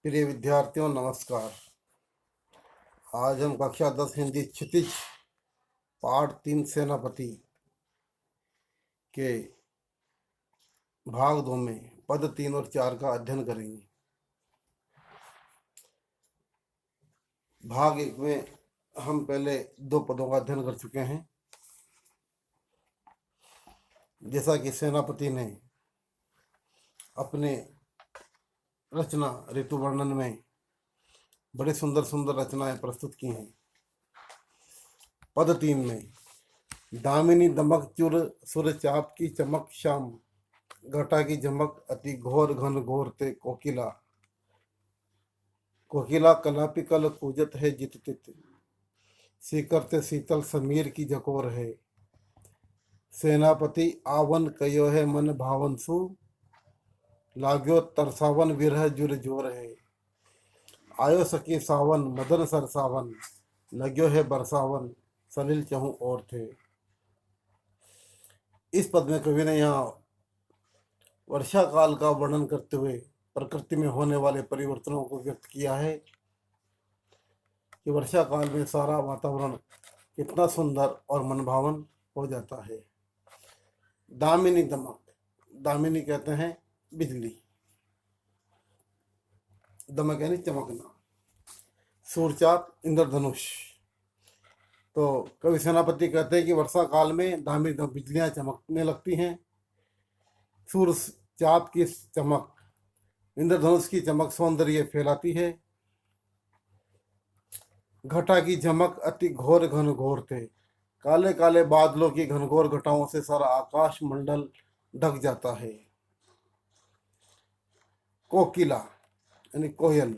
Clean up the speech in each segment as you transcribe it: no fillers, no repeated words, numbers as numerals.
प्रिय विद्यार्थियों नमस्कार। आज हम कक्षा 10 हिंदी क्षितिज पाठ 3 सेनापति के भाग 2 में पद 3 और 4 का अध्ययन करेंगे। भाग 1 में हम पहले 2 पदों का अध्ययन कर चुके हैं। जैसा कि सेनापति ने अपने रचना ऋतु वर्णन में बड़े सुंदर सुंदर रचनाएं प्रस्तुत की हैं। पद 3 में दामिनी दमक चुर सुर चाप की चमक श्याम, घटा की झमक अति घोर घन घोर ते कोकिला, कोकिला कलापी कल कूजत है जित तित, सीकरते शीतल समीर की जकोर है। सेनापति आवन कयो है मन भावन सु, लाग्यो तरसावन विरह जुर जोर है। आयो सखी सावन मदन सरसावन, लग्यो है बरसावन सलिल चहु और थे। इस पद में कवि ने यहाँ वर्षा काल का वर्णन करते हुए प्रकृति में होने वाले परिवर्तनों को व्यक्त किया है कि वर्षा काल में सारा वातावरण कितना सुंदर और मनभावन हो जाता है। दामिनी दमक, दामिनी कहते हैं बिजली, दमक यानी चमकना, सूरचाप इंद्रधनुष। तो कवि सेनापति कहते हैं कि वर्षा काल में दामिनी बिजलियां चमकने लगती हैं। सूर्य चाप की चमक, इंद्रधनुष की चमक सौंदर्य फैलाती है। घटा की झमक अति घोर घन घोर थे, काले काले बादलों की घनघोर घटाओं से सारा आकाश मंडल ढक जाता है। कोकिला यानी कोयल,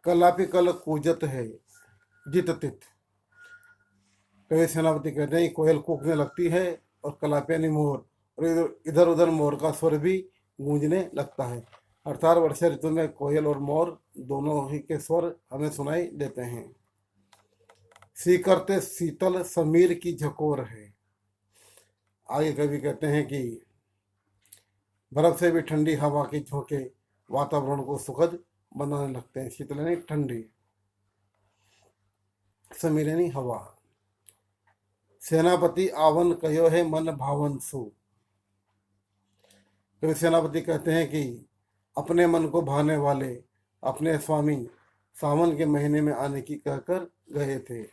कलापी कल कूजत है जित तित। कवि सेनापति कहते हैं कोयल कूकने लगती है और कलापी यानी मोर, और इधर उधर मोर का स्वर भी गूंजने लगता है। अर्थात वर्षा ऋतु में कोयल और मोर दोनों ही के स्वर हमें सुनाई देते हैं। सीकरते शीतल समीर की झकोर है। आगे कवि कहते हैं कि बर्फ से भी ठंडी हवा के झोंके वातावरण को सुखद बनाने लगते हैं। शीतल यानी ठंडी, समीर यानी हवा। सेनापति आवन कयो है मन भावन सु, कवि सेनापति कहते हैं कि अपने मन को भाने वाले अपने स्वामी सावन के महीने में आने की कहकर गए थे।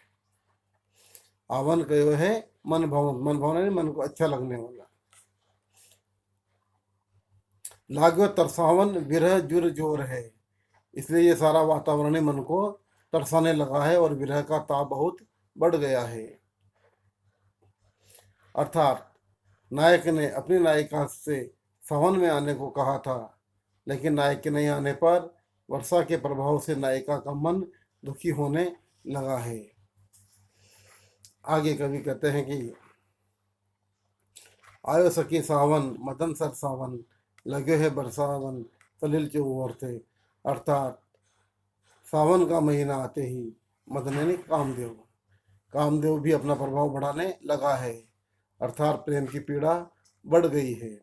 आवन कयो है मन भावन, मन भावन यानी मन को अच्छा लगने वाला। लाग्यो तरसावन विरह जुर जोर है, इसलिए ये सारा वातावरण मन को तरसाने लगा है और विरह का ताप बहुत बढ़ गया है। अर्थात नायक ने अपनी नायिका से सावन में आने को कहा था, लेकिन नायक के नहीं आने पर वर्षा के प्रभाव से नायिका का मन दुखी होने लगा है। आगे कवि कहते हैं कि आयो सखी सावन मदन सर सावन, लगे है बरसावन सलिल चौर थे। अर्थात सावन का महीना आते ही मदन यानी कामदेव, कामदेव भी अपना प्रभाव बढ़ाने लगा है। अर्थात प्रेम की पीड़ा बढ़ गई है,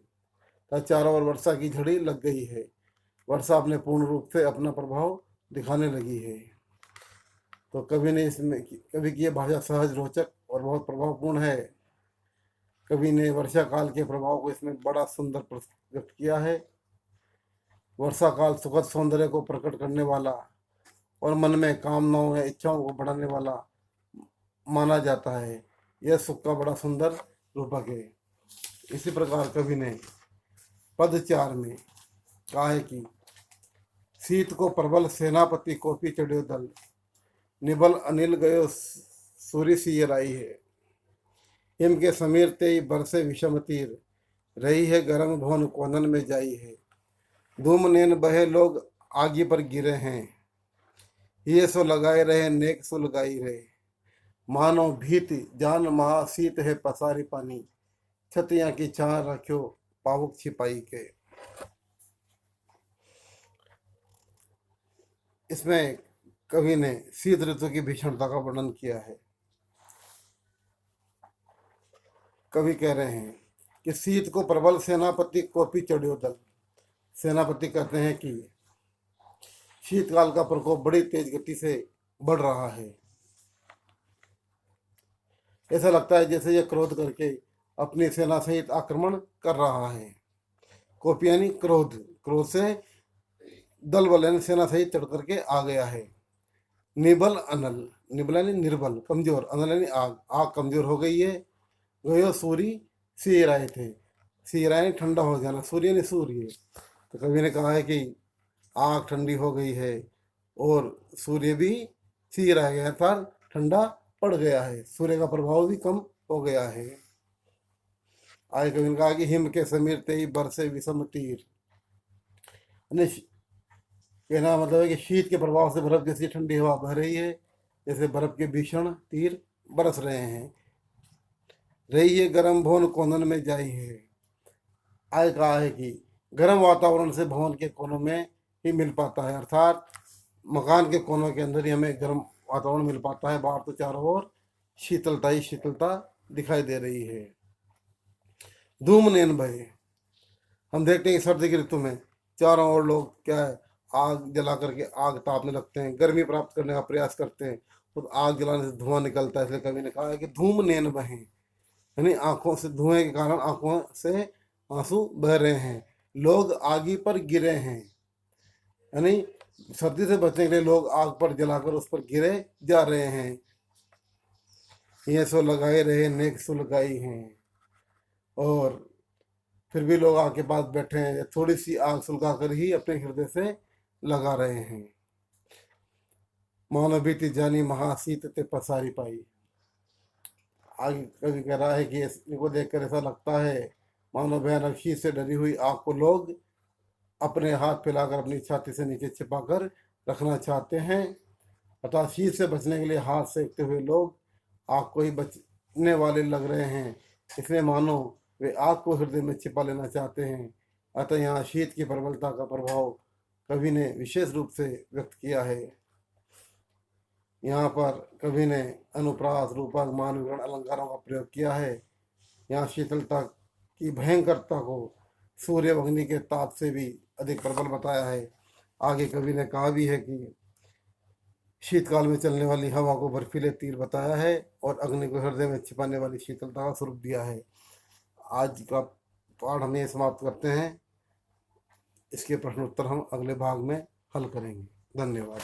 चारों ओर वर्षा की झड़ी लग गई है। वर्षा अपने पूर्ण रूप से अपना प्रभाव दिखाने लगी है। तो कवि ने इसमें कवि की यह भाषा सहज, रोचक और बहुत प्रभावपूर्ण है। कवि ने वर्षा काल के प्रभाव को इसमें बड़ा सुंदर व्यक्त किया है। वर्षा काल सुखद सौंदर्य को प्रकट करने वाला और मन में कामनाओं या इच्छाओं को बढ़ाने वाला माना जाता है। यह सुख का बड़ा सुंदर रूपक है। इसी प्रकार कवि ने पद 4 में कहा है कि शीत को प्रबल सेनापति कोपी चढ़ियो दल, निबल अनिल गयो सूर्य सी राई है। हिम के समीर ते बरसे विषम तीर, रही है गरम भवन कोनन में जाई है। धूम नैन बहे लोग आगे पर गिरे हैं, ये सो लगाए रहे नेक सो लगाई रहे। मानो भीत जान महा शीत है पसारी पानी, छतियां की छां रखो पावक छिपाई के। इसमें कवि ने शीत ऋतु की भीषणता का वर्णन किया है। कवि कह रहे हैं कि शीत को प्रबल सेनापति कोपी चढ़ियो दल, सेनापति कहते हैं कि शीतकाल का प्रकोप बड़ी तेज गति से बढ़ रहा है। ऐसा लगता है जैसे यह क्रोध करके अपनी सेना सहित आक्रमण कर रहा है। कोप यानी क्रोध, क्रोध से दल बल यानी सेना सहित चढ़ करके आ गया है। निबल अनल, निबल यानी निर्बल, कमजोर, अनल यानी आग, आग कमजोर हो गई है। गयो सूर्य सिर आए थे, सिर यानी ठंडा हो जाना, सूर्य यानी सूर्य। तो कवि ने कहा है कि आग ठंडी हो गई है और सूर्य भी सिर आ गया था, ठंडा पड़ गया है, सूर्य का प्रभाव भी कम हो गया है। आगे कवि ने कहा कि हिम के समीर ते ही बरसे विषम तीर, कहना मतलब है कि शीत के प्रभाव से बर्फ जैसी ठंडी हवा बह रही है, जैसे बर्फ के भीषण तीर बरस रहे हैं। रही है गर्म भवन कोनन में जाई है। आगे कहा है कि गर्म वातावरण से भवन के कोनों में ही मिल पाता है, अर्थात मकान के कोनों के अंदर ही हमें गर्म वातावरण मिल पाता है। बाहर तो चारों ओर शीतलता ही शीतलता दिखाई दे रही है। धूम नैन बहे, हम देखते हैं कि सर्दी की ऋतु में चारों ओर लोग क्या है, आग जला करके आग तापने लगते हैं, गर्मी प्राप्त करने का प्रयास करते हैं, तो आग जलाने से धुआं निकलता है। इसलिए कवि ने कहा है कि धूम नैन बहे, यानी आंखों से, धुएं के कारण आंखों से आंसू बह रहे हैं, लोग आगी पर गिरे हैं, यानी सर्दी से बचने के लिए लोग आग पर जलाकर उस पर गिरे जा रहे हैं। ये सो लगाए रहे नेक सुलगाई हैं, और फिर भी लोग आग के पास बैठे हैं, थोड़ी सी आग सुलगा कर ही अपने हृदय से लगा रहे हैं। मानो बीती जानी महासीत ते पसारी पाई। आगे कभी कह रहा है कि इनको देखकर ऐसा लगता है मानो भयानक शीत से डरी हुई आग को लोग अपने हाथ फैलाकर अपनी छाती से नीचे छिपाकर रखना चाहते हैं, अर्थात शीत से बचने के लिए हाथ सेकते हुए लोग आग को ही बचने वाले लग रहे हैं, इसलिए मानो वे आग को हृदय में छिपा लेना चाहते हैं। अतः यहाँ शीत की प्रबलता का प्रभाव कवि ने विशेष रूप से व्यक्त किया है। यहाँ पर कवि ने अनुप्रास, रूपक, मान, विवरण, अलंकारों का प्रयोग किया है। यहाँ शीतलता की भयंकरता को सूर्य अग्नि के ताप से भी अधिक प्रबल बताया है। आगे कवि ने कहा भी है कि शीतकाल में चलने वाली हवा को बर्फीले तीर बताया है और अग्नि को हृदय में छिपाने वाली शीतलता का स्वरूप दिया है। आज का पाठ हम ये समाप्त करते हैं। इसके प्रश्न उत्तर हम अगले भाग में हल करेंगे। धन्यवाद।